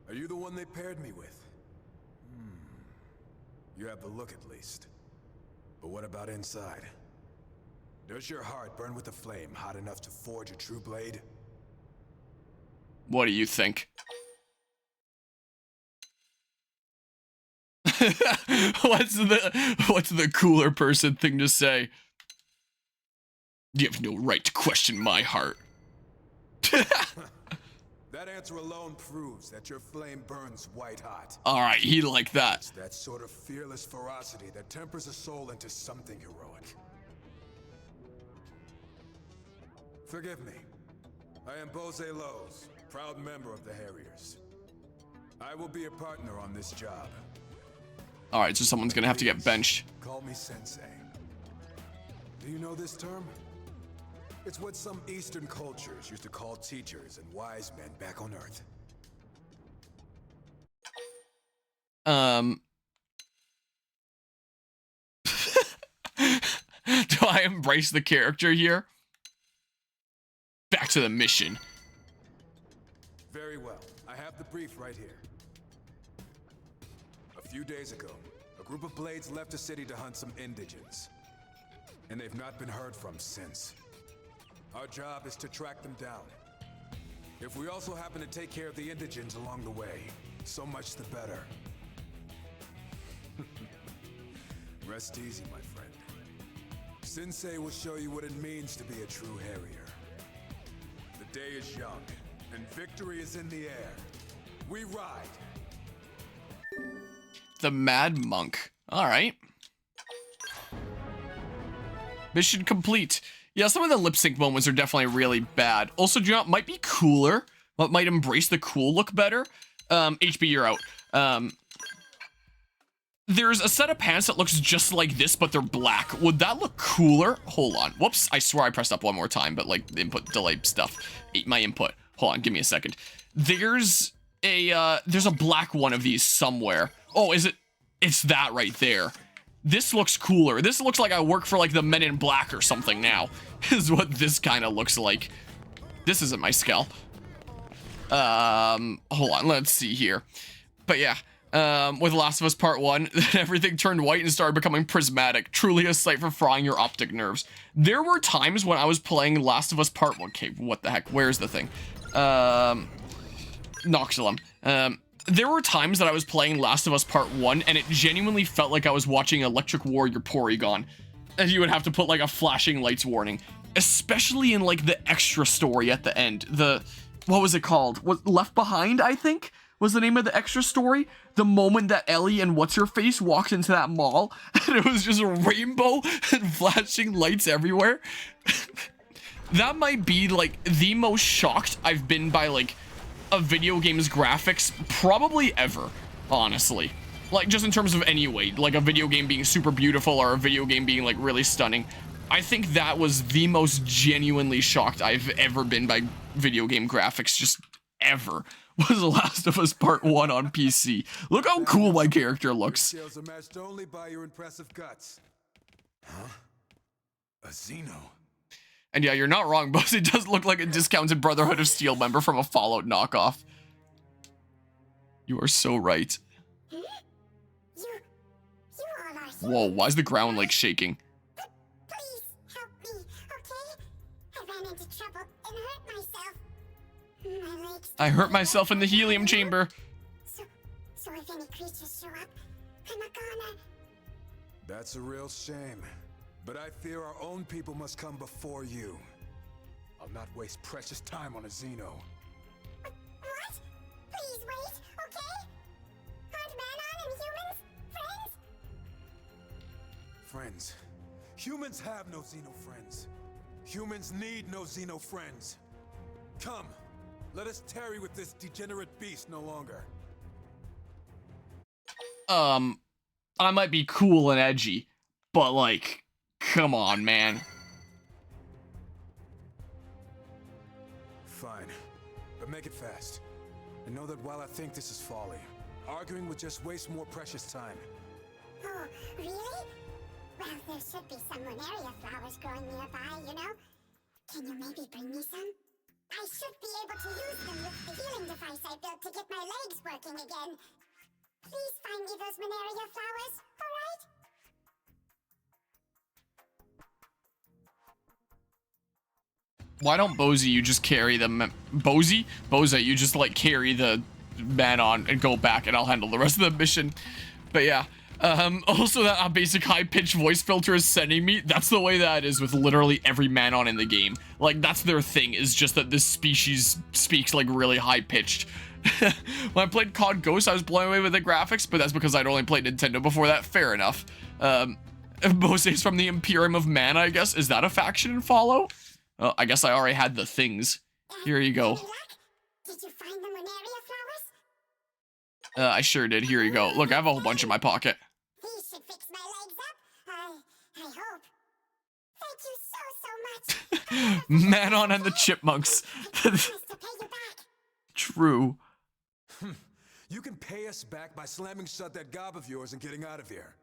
Are you the one they paired me with? You have the look at least. But what about inside? Does your heart burn with a flame hot enough to forge a true blade? What do you think? What's the cooler person thing to say? You have no right to question my heart. That answer alone proves that your flame burns white hot. Alright, he liked that. It's that sort of fearless ferocity that tempers a soul into something heroic. Forgive me. I am Bose Lowe's, proud member of the Harriers. I will be a partner on this job. Alright, so someone's gonna have to get benched. Call me Sensei. Do you know this term? It's what some Eastern cultures used to call teachers and wise men back on Earth. Do I embrace the character here? Back to the mission. Very well. I have the brief right here. A few days ago, a group of blades left the city to hunt some indigents. And they've not been heard from since. Our job is to track them down. If we also happen to take care of the indigents along the way, so much the better. Rest easy, my friend. Sensei will show you what it means to be a true Harrier. The day is young, and victory is in the air. We ride! The Mad Monk. Alright. Mission complete. Yeah, some of the lip sync moments are definitely really bad. Also, do you know what might be cooler? What might embrace the cool look better? HB, you're out. There's a set of pants that looks just like this, but they're black. Would that look cooler? Hold on. Whoops, I swear I pressed up one more time, but like the input delay stuff ate my input. Hold on, give me a second. There's a black one of these somewhere. Oh, is it? It's that right there. This looks cooler. This looks like I work for like the Men in Black or something now. Is what this kind of looks like. This isn't my skull. Hold on, let's see here. But yeah, with Last of Us Part 1, everything turned white and started becoming prismatic. Truly a sight for frying your optic nerves. There were times when I was playing Last of Us Part 1. Okay, what the heck? Where's the thing? Noxulum. There were times that I was playing Last of Us Part 1, and it genuinely felt like I was watching Electric Warrior Porygon. And you would have to put, like, a flashing lights warning. Especially in, like, the extra story at the end. What was it called? Left Behind, I think, was the name of the extra story. The moment that Ellie and What's-Her-Face walked into that mall, and it was just a rainbow and flashing lights everywhere. That might be, like, the most shocked I've been by, like, a video game's graphics probably ever, honestly. Like, just in terms of any way, like a video game being super beautiful or a video game being like really stunning. I think that was the most genuinely shocked I've ever been by video game graphics, just ever, was The Last of Us Part 1 on PC. Look how cool my character looks. Skills are matched only by your impressive guts. Huh? A Xeno? And yeah, you're not wrong, but it does look like a discounted Brotherhood of Steel member from a Fallout knockoff. You are so right. Whoa, why is the ground like shaking? Please help me, okay? I ran into trouble and hurt myself. My legs. I hurt myself in the helium chamber. So if any creatures show up, I'm a goner. That's a real shame. But I fear our own people must come before you. I'll not waste precious time on a Xeno. What? Please wait, okay? Aren't Manon and humans friends? Friends. Humans have no Xeno friends. Humans need no Xeno friends. Come, let us tarry with this degenerate beast no longer. I might be cool and edgy, but like, come on, man. Fine, but make it fast. And know that while I think this is folly, arguing would just waste more precious time. Oh, really? Well, there should be some Lunaria flowers growing nearby, you know? Can you maybe bring me some? I should be able to use them with the healing device I built to get my legs working again. Please find me those Monaria flowers, alright? Why don't Bozy you just carry the Boza, you just like carry the man on and go back, and I'll handle the rest of the mission. But yeah, also that basic high-pitched voice filter is sending me, that's the way that is with literally every man-on in the game. Like, that's their thing, is just that this species speaks like really high-pitched. When I played COD Ghost, I was blown away with the graphics, but that's because I'd only played Nintendo before that. Fair enough. Bose's from the Imperium of Mana, I guess. Is that a faction in Follow? I guess I already had the things. Here you go. Did you find the Monaria flowers? I sure did. Here you go. Look, I have a whole bunch in my pocket. These should fix my legs up. I hope. Thank you so much. Manon and the Chipmunks. Nice to pay you back. True. You can pay us back by slamming shut that gob of yours and getting out of here.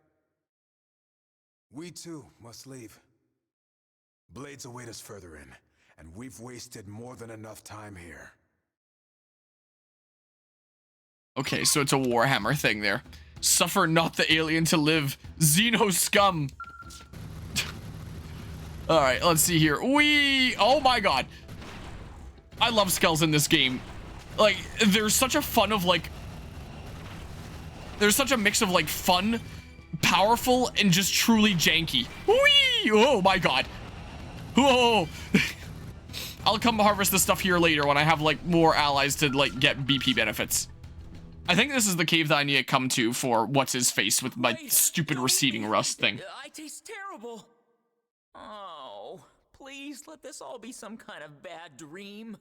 We too must leave. Blades await us further in, and we've wasted more than enough time here. Okay, so it's a Warhammer thing there. Suffer not the alien to live. Xeno scum. Alright, let's see here. Oh my god. I love skulls in this game. Like, there's such a fun of like... There's such a mix of like fun, powerful, and just truly janky. Whee! Oh my god. Whoa! I'll come harvest this stuff here later when I have like more allies to like get BP benefits. I think this is the cave that I need to come to for what's his face with my stupid receding rust thing. I taste terrible. Oh, please let this all be some kind of bad dream.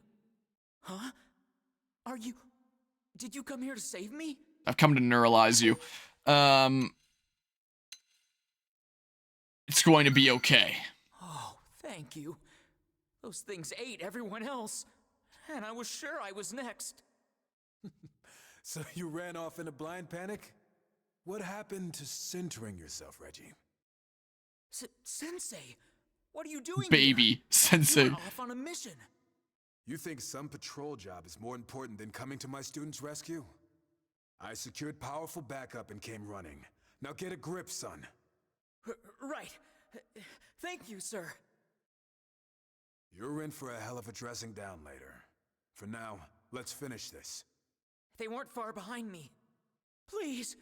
Huh? Did you come here to save me? I've come to neuralize you. It's going to be okay. Oh, thank you. Those things ate everyone else, and I was sure I was next. So you ran off in a blind panic? What happened to centering yourself, Reggie? Sensei, what are you doing Baby, here? Sensei. You're off on a mission. You think some patrol job is more important than coming to my students' rescue? I secured powerful backup and came running. Now get a grip, son. Right. Thank you, sir. You're in for a hell of a dressing down later. For now, let's finish this. They weren't far behind me. Please,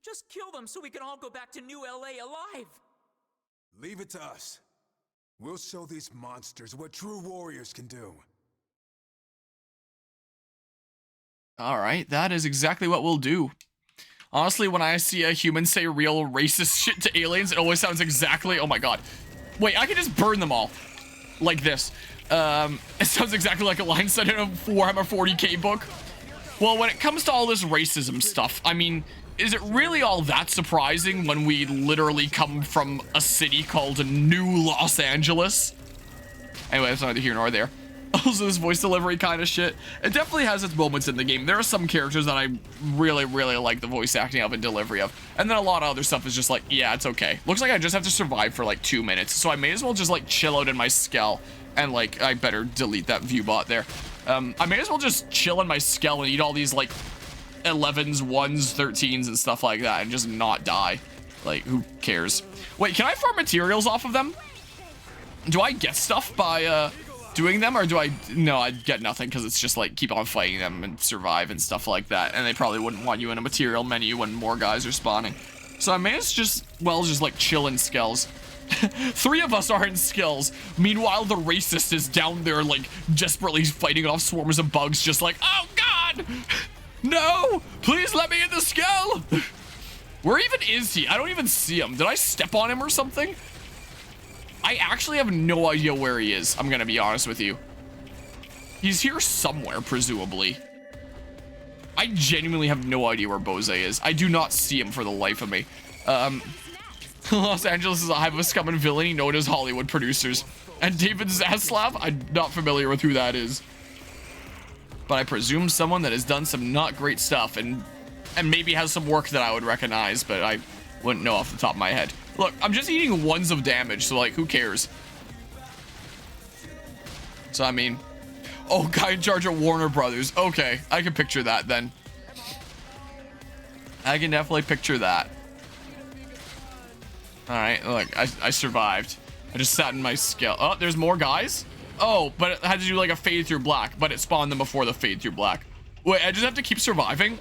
just kill them so we can all go back to New LA alive. Leave it to us. We'll show these monsters what true warriors can do. Alright, that is exactly what we'll do. Honestly, when I see a human say real racist shit to aliens, it always sounds exactly... Oh my god. Wait, I can just burn them all. Like this. It sounds exactly like a line said in a Warhammer 40k book. Well, when it comes to all this racism stuff, I mean, is it really all that surprising when we literally come from a city called New Los Angeles? Anyway, that's neither here nor there. Also, this voice delivery kind of shit, it definitely has its moments in the game. There are some characters that I really, really like the voice acting of and delivery of. And then a lot of other stuff is just like, yeah, it's okay. Looks like I just have to survive for like 2 minutes. So I may as well just like chill out in my skull. And like, I better delete that view bot there. I may as well just chill in my skull and eat all these like 11s, 1s, 13s and stuff like that and just not die. Like, who cares? Wait, can I farm materials off of them? Do I get stuff by, doing them, or do I... No, I'd get nothing, because it's just, like, keep on fighting them and survive and stuff like that, and they probably wouldn't want you in a material menu when more guys are spawning. So I may as just, well, just, like, chill in skills. 3 of us are in skills. Meanwhile, the racist is down there, like, desperately fighting off swarms of bugs, just like, oh, God! No! Please let me in the skill! Where even is he? I don't even see him. Did I step on him or something? I actually have no idea where he is, I'm gonna be honest with you. He's here somewhere, presumably. I genuinely have no idea where Bose is. I do not see him for the life of me. Los Angeles is a hive of scum and villainy known as Hollywood producers. And David Zaslav? I'm not familiar with who that is. But I presume someone that has done some not great stuff and maybe has some work that I would recognize, but I wouldn't know off the top of my head. Look, I'm just eating 1s of damage, so like, who cares? So, I mean... Oh, guy in charge of Warner Brothers. Okay, I can picture that then. I can definitely picture that. Alright, look, I survived. I just sat in my skill. Oh, there's more guys? Oh, but it had to do like a fade through black, but it spawned them before the fade through black. Wait, I just have to keep surviving?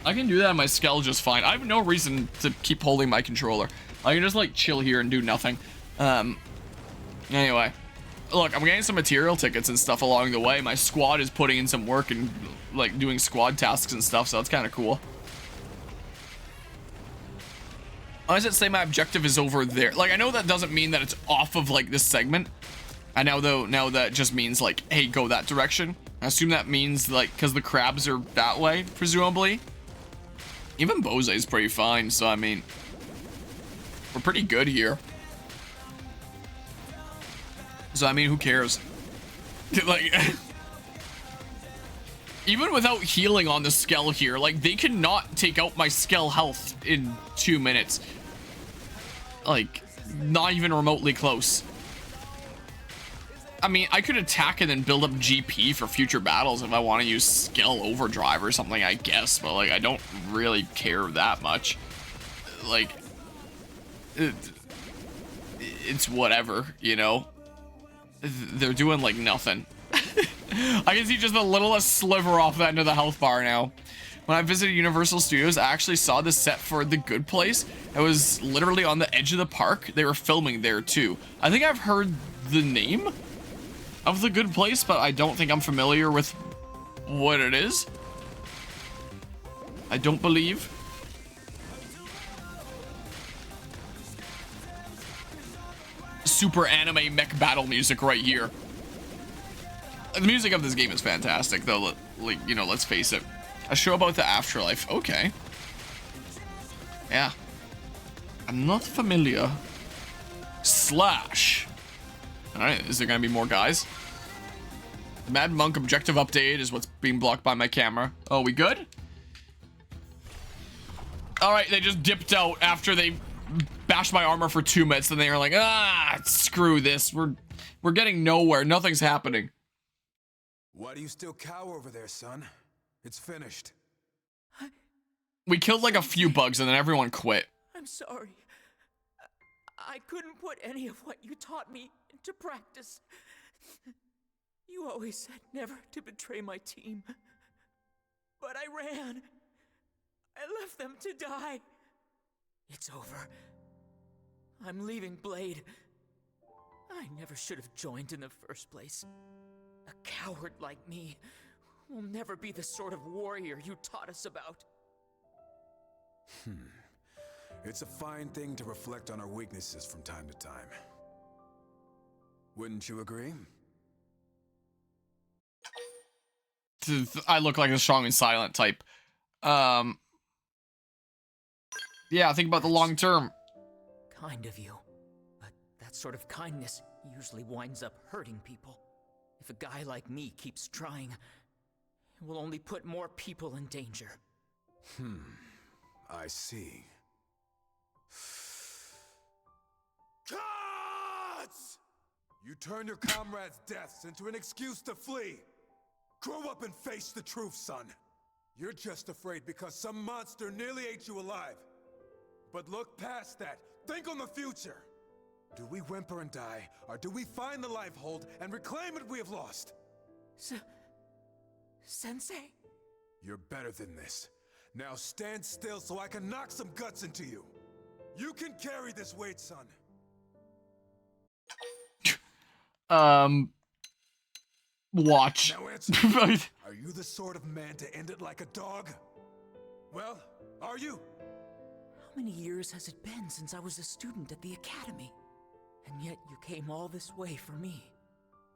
I can do that on my skull just fine. I have no reason to keep holding my controller. I can just like chill here and do nothing. Anyway. Look, I'm getting some material tickets and stuff along the way. My squad is putting in some work and like doing squad tasks and stuff, so that's kind of cool. Why does it say my objective is over there? Like, I know that doesn't mean that it's off of like this segment. I know though, now that just means like, hey, go that direction. I assume that means like, because the crabs are that way, presumably. Even Bose is pretty fine, so I mean, we're pretty good here. So I mean, who cares? Like, even without healing on the Skell here, like they cannot take out my Skell health in 2 minutes. Like, not even remotely close. I mean, I could attack and then build up GP for future battles if I want to use Skell Overdrive or something, I guess. But like, I don't really care that much. Like, it's whatever, you know? They're doing like nothing. I can see just the littlest sliver off the end of the health bar now. When I visited Universal Studios, I actually saw the set for The Good Place. It was literally on the edge of the park. They were filming there too. I think I've heard the name of The Good Place, but I don't think I'm familiar with what it is. I don't believe. Super anime mech battle music right here. The music of this game is fantastic, though. Like, you know, let's face it. A show about the afterlife. Okay. Yeah. I'm not familiar. Slash. Alright, is there gonna be more guys? Mad Monk objective update is what's being blocked by my camera. Oh, we good? Alright, they just dipped out after they bashed my armor for 2 minutes, and they were like, ah, screw this. We're getting nowhere. Nothing's happening. Why do you still cower over there, son? It's finished. We killed like a few bugs and then everyone quit. I'm sorry. I couldn't put any of what you taught me into practice. You always said never to betray my team. But I ran. I left them to die. It's over. I'm leaving Blade. I never should have joined in the first place. A coward like me will never be the sort of warrior you taught us about. It's a fine thing to reflect on our weaknesses from time to time. Wouldn't you agree? I look like a strong and silent type. Yeah, think about the long term. Kind of you. But that sort of kindness usually winds up hurting people. If a guy like me keeps trying, it will only put more people in danger. I see. Gods! You turn your comrades' deaths into an excuse to flee. Grow up and face the truth, son. You're just afraid because some monster nearly ate you alive. But look past that. Think on the future. Do we whimper and die, or do we find the life hold and reclaim what we have lost? Sensei? You're better than this. Now stand still so I can knock some guts into you. You can carry this weight, son. Watch. Now answer me. Are you the sort of man to end it like a dog? Well, are you? How many years has it been since I was a student at the academy? And yet you came all this way for me.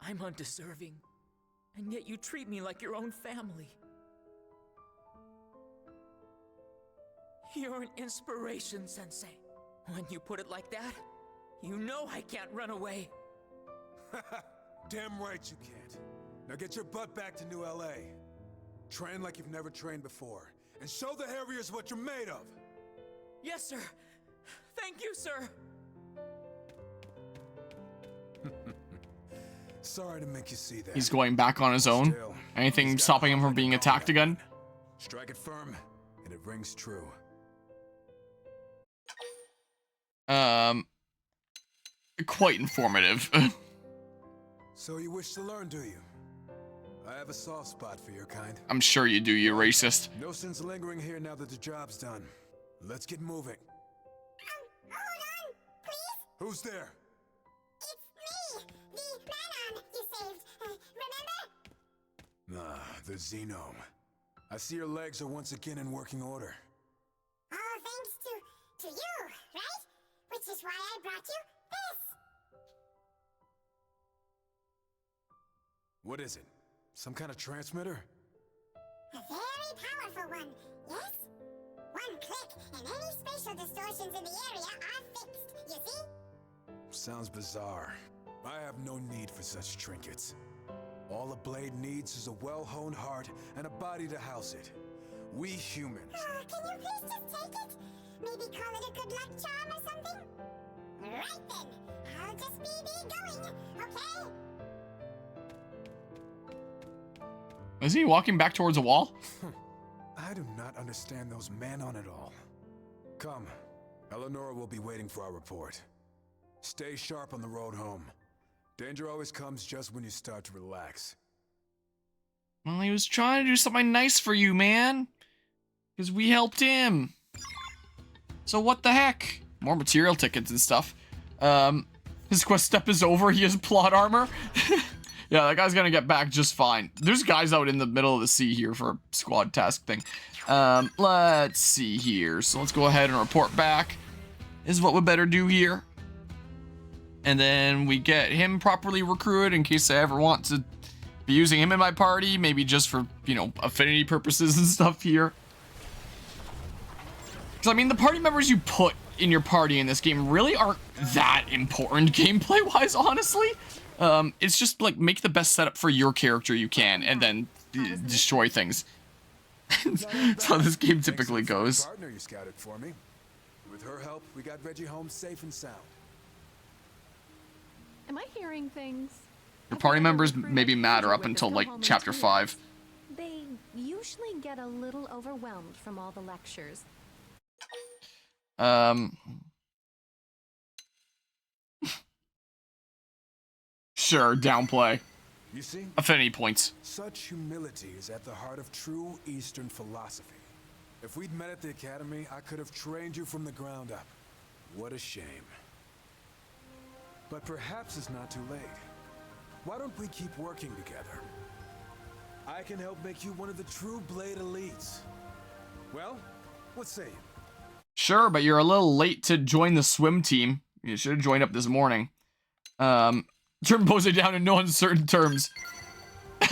I'm undeserving. And yet you treat me like your own family. You're an inspiration, Sensei. When you put it like that, you know I can't run away. Damn right you can't. Now get your butt back to New LA. Train like you've never trained before. And show the Harriers what you're made of. Yes, sir. Thank you, sir. Sorry to make you see that. He's going back on his own. Still, Anything he's got stopping him from a being attacked again? Strike it firm and it rings true. Quite informative. So you wish to learn, do you? I have a soft spot for your kind. I'm sure you do, you racist. No sense lingering here now that the job's done. Let's get moving. Hold on, please. Who's there? It's me, the Manon you saved. Remember? Ah, the Xenome. I see your legs are once again in working order. All thanks to you, right? Which is why I brought you this. What is it? Some kind of transmitter? A very powerful one, yes? One click, and any spatial distortions in the area are fixed, you see? Sounds bizarre. I have no need for such trinkets. All a blade needs is a well-honed heart and a body to house it. We humans. Oh, can you please just take it? Maybe call it a good luck charm or something? Right then, I'll just be going, okay? Is he walking back towards a wall? I do not understand those men on it all. Come, Eleanor will be waiting for our report. Stay sharp on the road home. Danger always comes just when you start to relax. Well, he was trying to do something nice for you, man. Because we helped him. So what the heck? More material tickets and stuff. His quest step is over. He has plot armor. Yeah, that guy's gonna get back just fine. There's guys out in the middle of the sea here for a squad task thing. Let's see here. So let's go ahead and report back. Is what we better do here. And then we get him properly recruited in case I ever want to be using him in my party. Maybe just for, you know, affinity purposes and stuff here. Because, I mean, the party members you put in your party in this game really aren't that important gameplay-wise, honestly. It's just, like, make the best setup for your character you can, and then destroy things. That's how this game typically goes. Partner you scouted for me. With her help, we got Reggie home safe and sound. Am I hearing things? Your party members maybe matter up until, like, chapter 5. They usually get a little overwhelmed from all the lectures. Sure, downplay. You see? Affinity points. Such humility is at the heart of true Eastern philosophy. If we'd met at the academy, I could have trained you from the ground up. What a shame. But perhaps it's not too late. Why don't we keep working together? I can help make you one of the true Blade elites. Well, what say you? Sure, but you're a little late to join the swim team. You should have joined up this morning. Turn Bose down in no uncertain terms.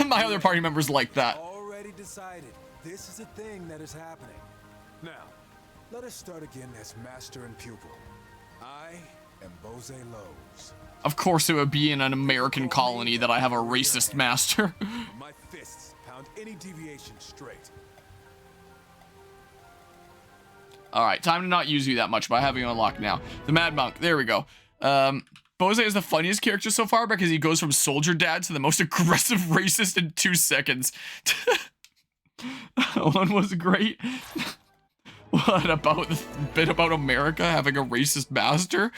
My other party members like that. Already decided. This is a thing that is happening. Now, let us start again as master and pupil. I am Bose Lowe's. Of course it would be in an American colony that I have a racist master. My fists pound any deviation straight. Alright, time to not use you that much by having you unlocked now. The Mad Monk, there we go. Bose is the funniest character so far because he goes from soldier dad to the most aggressive racist in 2 seconds. One was great. What about the bit about America having a racist master?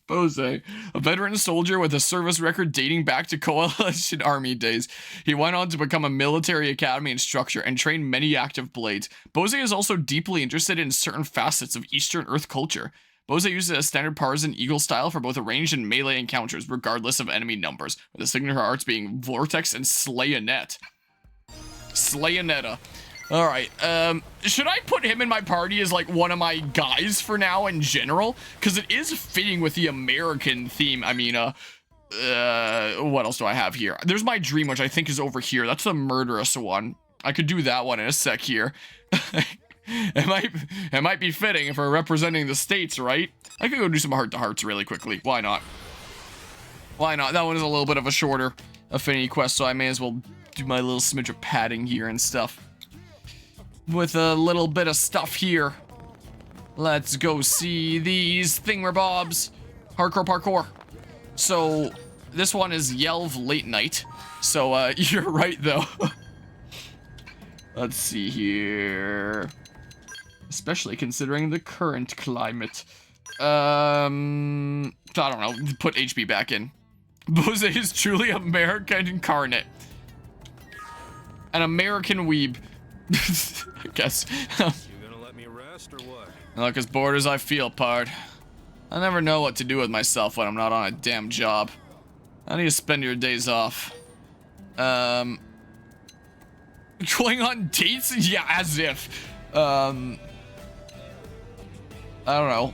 Bose, a veteran soldier with a service record dating back to Coalition Army days. He went on to become a military academy instructor and train many active blades. Bose is also deeply interested in certain facets of Eastern Earth culture. Bose uses a standard partisan eagle style for both ranged and melee encounters, regardless of enemy numbers, with the signature arts being Vortex and Slayonet. Slayonetta. Alright, should I put him in my party as, like, one of my guys for now in general? Because it is fitting with the American theme. I mean, what else do I have here? There's my dream, which I think is over here. That's the murderous one. I could do that one in a sec here. It might be fitting if we're representing the states, right? I could go do some heart-to-hearts really quickly. Why not? Why not? That one is a little bit of a shorter affinity quest, so I may as well do my little smidge of padding here and stuff. With a little bit of stuff here. Let's go see these thingamabobs. Hardcore parkour. So, this one is Yelv Late Night. So, you're right, though. Let's see here. Especially considering the current climate. I don't know. Put HP back in. Bose is truly America incarnate. An American weeb. I guess. You gonna let me rest or what? Look, as bored as I feel, pard. I never know what to do with myself when I'm not on a damn job. I need to spend your days off. Going on dates? Yeah, as if. I don't know.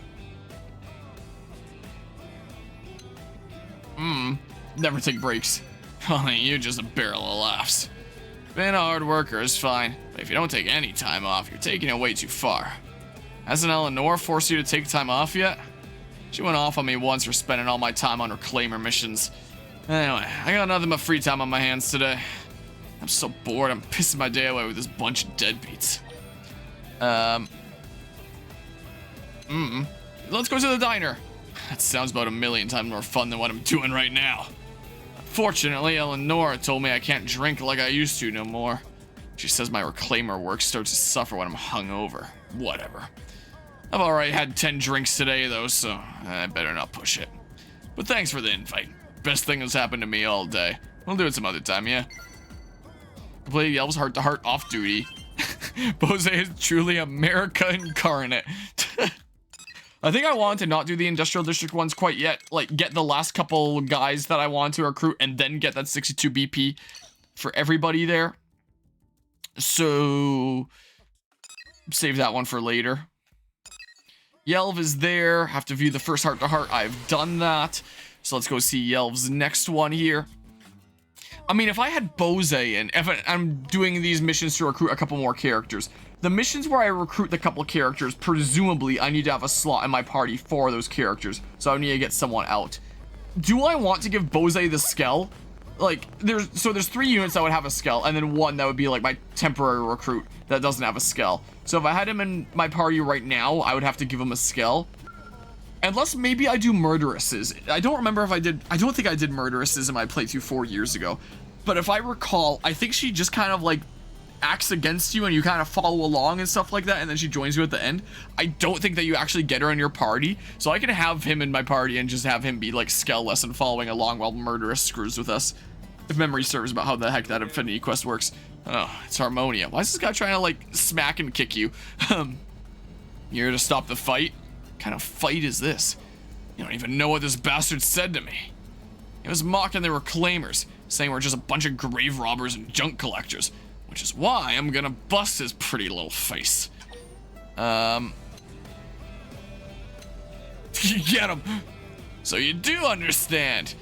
Never take breaks. Oh, you're just a barrel of laughs. Being a hard worker is fine, but if you don't take any time off, you're taking it way too far. Hasn't Eleanor forced you to take time off yet? She went off on me once for spending all my time on reclaimer missions. Anyway, I got nothing but free time on my hands today. I'm so bored, I'm pissing my day away with this bunch of deadbeats. Let's go to the diner. That sounds about a million times more fun than what I'm doing right now. Fortunately, Eleanor told me I can't drink like I used to no more. She says my reclaimer work starts to suffer when I'm hungover. Whatever. I've already had 10 drinks today though, so I better not push it. But thanks for the invite. Best thing that's happened to me all day. We'll do it some other time, yeah? Play Yelves heart to heart off duty. Bose is truly America incarnate. I think I want to not do the Industrial District ones quite yet. Like, get the last couple guys that I want to recruit and then get that 62 BP for everybody there. So, save that one for later. Yelv is there. Have to view the first heart to heart. I've done that. So let's go see Yelv's next one here. I mean, if I had Bose in, if I'm doing these missions to recruit a couple more characters, the missions where I recruit the couple characters, presumably I need to have a slot in my party for those characters, so I need to get someone out. Do I want to give Bose the Skell? Like, there's 3 units that would have a Skell, and then 1 that would be like my temporary recruit that doesn't have a Skell. So if I had him in my party right now, I would have to give him a Skell. Unless maybe I do Murderesses. I don't remember if I did. I don't think I did Murderesses in my playthrough 4 years ago. But if I recall, I think she just kind of like acts against you and you kind of follow along and stuff like that, and then she joins you at the end. I don't think that you actually get her in your party. So I can have him in my party and just have him be like Skell-less and following along while Murderess screws with us. If memory serves about how the heck that Infinity Quest works. Oh, it's Harmonia. Why is this guy trying to like smack and kick you? You're here to stop the fight? What kind of fight is this? You don't even know what this bastard said to me. He was mocking the Reclaimers, saying we're just a bunch of grave robbers and junk collectors, which is why I'm gonna bust his pretty little face. Get him! So you do understand.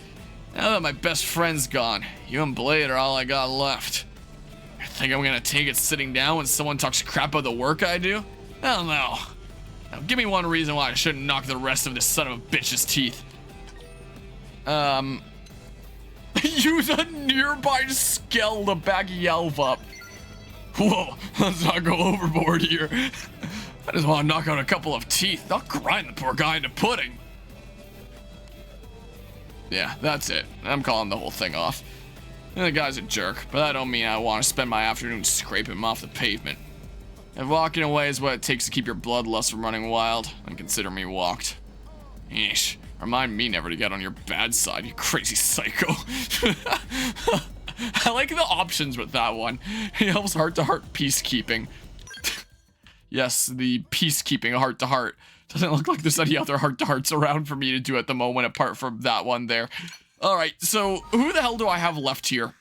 Now that my best friend's gone, you and Blade are all I got left. I think I'm gonna take it sitting down when someone talks crap about the work I do? Hell no. Now give me one reason why I shouldn't knock the rest of this son of a bitch's teeth. Use a nearby Skell to back Yelv up. Whoa, let's not go overboard here. I just want to knock out a couple of teeth. I'll grind the poor guy into pudding. Yeah, that's it. I'm calling the whole thing off. The guy's a jerk, but that don't mean I want to spend my afternoon scraping him off the pavement. If walking away is what it takes to keep your bloodlust from running wild, then consider me walked. Yeesh. Remind me never to get on your bad side, you crazy psycho. I like the options with that one. He helps heart-to-heart peacekeeping. Yes, the peacekeeping heart-to-heart. Doesn't look like there's any other heart-to-hearts around for me to do at the moment apart from that one there. Alright, so who the hell do I have left here?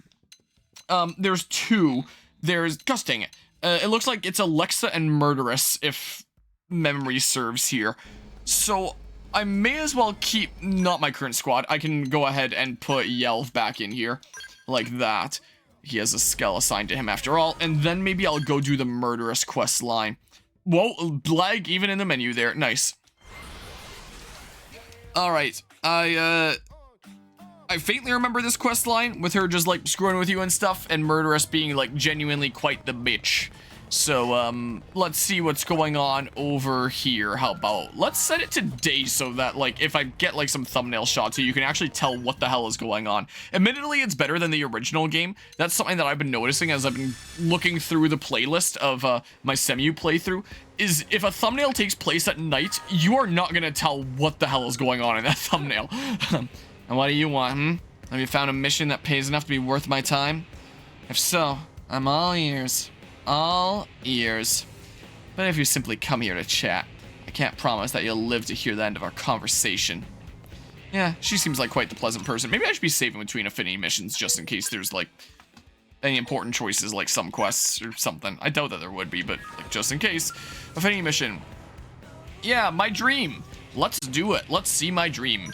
There's 2. There's... Gosh dang it. It looks like it's Alexa and Murderess, if memory serves here. So... I may as well keep, not my current squad, I can go ahead and put Yelv back in here, like that. He has a Skell assigned to him after all, and then maybe I'll go do the Murderous quest line. Whoa, lag even in the menu there, nice. Alright, I faintly remember this quest line, with her just like screwing with you and stuff, and Murderous being like genuinely quite the bitch. So, let's see what's going on over here. How about, let's set it to day so that, like, if I get, like, some thumbnail shots here, you can actually tell what the hell is going on. Admittedly, it's better than the original game. That's something that I've been noticing as I've been looking through the playlist of, my Semu playthrough, is if a thumbnail takes place at night, you are not gonna tell what the hell is going on in that thumbnail. And what do you want, hmm? Have you found a mission that pays enough to be worth my time? If so, I'm all ears. All ears. But if you simply come here to chat, I can't promise that you'll live to hear the end of our conversation. Yeah, she seems like quite the pleasant person. Maybe I should be saving between affinity missions just in case there's, like, any important choices, like some quests or something. I doubt that there would be, but, like, just in case. Affinity mission. Yeah, my dream. Let's do it. Let's see my dream.